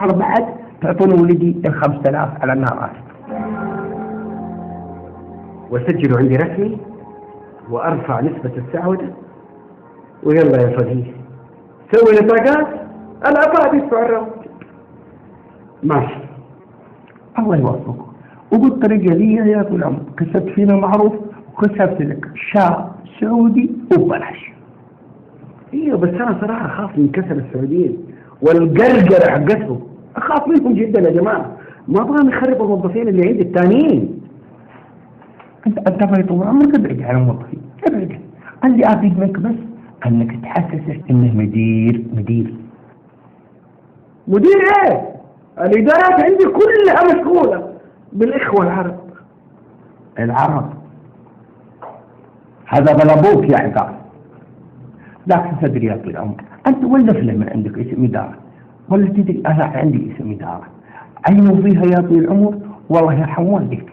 بعد تعطون ولدي 5000 على النار راتب. وسجلوا عندي رسمي وارفع نسبة السعودة، ويلا يا صديقي سوي نطاقات الاباء بيدفعوا الرواتب. ماشي الله يوفقك. وبالطريقة دي يا طول العمر كسبت فينا معروف وكسبت لك شاب سعودي وببلاش. ايوه بس انا صراحة اخاف من كسر السعوديين والقرقرة حقتهم، اخاف منهم جدا يا جماعة، ما ابغى نخرب الموظفين اللي عندي الثانيين. انت في طول عمرك ابعد عن الموظفين، ابعد. اللي اريد منك بس انك تحسسه انه مدير. مدير ايه؟ الادارات عندي كلها مشغولة بالاخوة العرب هذا غلبوك يا عقاب. لكن تدري يا طويل العمر انت ولا فيلم عندك اسم اداره، ولا تدري انا عندي اسم اداره عينوا فيها يا طويل العمر والله يرحم والديك.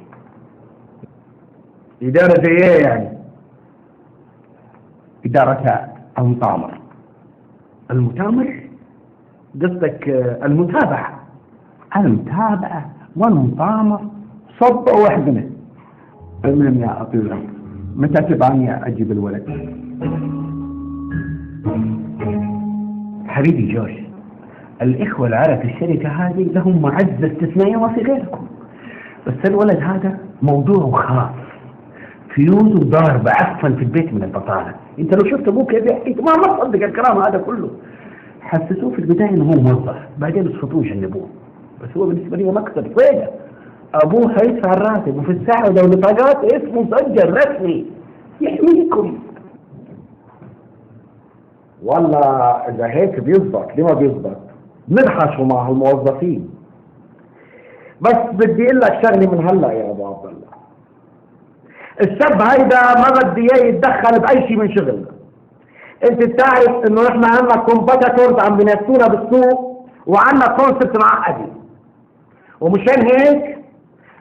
ادارة زي ايه يعني؟ اداره المطامر. المتامر؟ قصدك المتابعة؟ المتابعه والمطامر صب واحدنا. المهم يا طويل العمر متى تبغاني اجيب الولد؟ حبيبي جورج، الإخوة العرب في الشركة هذه لهم معزة استثنائية ما في غيركم، بس الولد هذا موضوعه خاص، فيوز ودار بعفن في البيت من البطالة. انت لو شفت ابوه كيف يحكي ما تصدق الكلام هذا كله. حسسوه في البداية انه هو موظف، بعدين اسقطوه جنبوه، بس هو بالنسبة لي مكسب فيدا. ابوه هيدفع الراتب وفي الساعة ولو بطاقات اسمه مسجل رسمي يحميكم. والله إذا هيك بيزبط، ليه ما بيزبط؟ نلحشوا مع الموظفين. بس بدي أقول لك شغلة من هلا يا أبو عبد الله، الشاب هيدا ما بدي إياه يتدخل بأي شيء من شغلنا. أنت بتعرف إنه نحن عندنا كومبيتيتورز عم بينافسونا بالسوق وعندنا كونسبت معقدة، ومشان هيك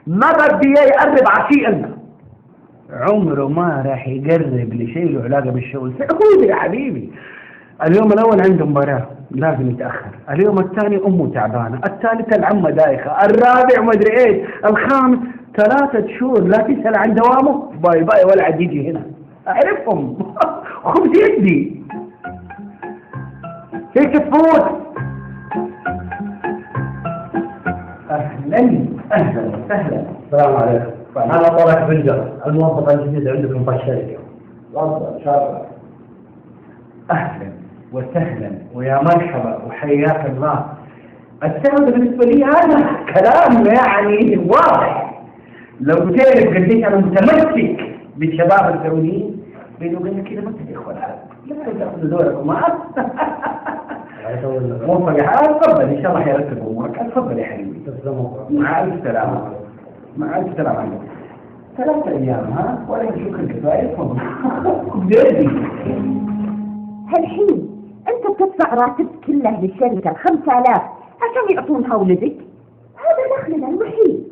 ما بدي إياه يقرب على شيء إلنا. عمره ما راح يقرب لشيء له علاقة بالشغل. سيقول يا حبيبي اليوم الأول عنده مباراة لازم يتأخر، اليوم الثاني أمه تعبانة، الثالث العمة دايخة، الرابع مدري إيش، الخامس 3 شهور لا تسأل عن دوامه، باي باي ولا عاد يجي هنا. أعرفهم خبز يدي هيك تفوت. أهلا وسهلا. السلام عليكم. أنا طارق بندر الموظف الجديد عندكم في الشركة. تفضل شرف. أهلا وسهلا ويا مرحبا وحياك الله. السعودة بالنسبة لي هذا كلام يعني واضح. لو تعرف قديش أنا متمسك بالشباب السعوديين بيني وبينك كذا ما تدخل العالم، لا تأخذ دوركم معك. موفق يا حبيبي، تفضل إن شاء الله حيرتب أمورك. تفضل يا حبيبي. مع ألف سلامة. مع ألف سلامة عليكم. 3 أيام ها ولا شكر كفاية. تفضل. بدي هالحين انت بتدفع راتب كله للشركة 5000 عشان يعطونها ولدك، هذا دخلنا الوحيد.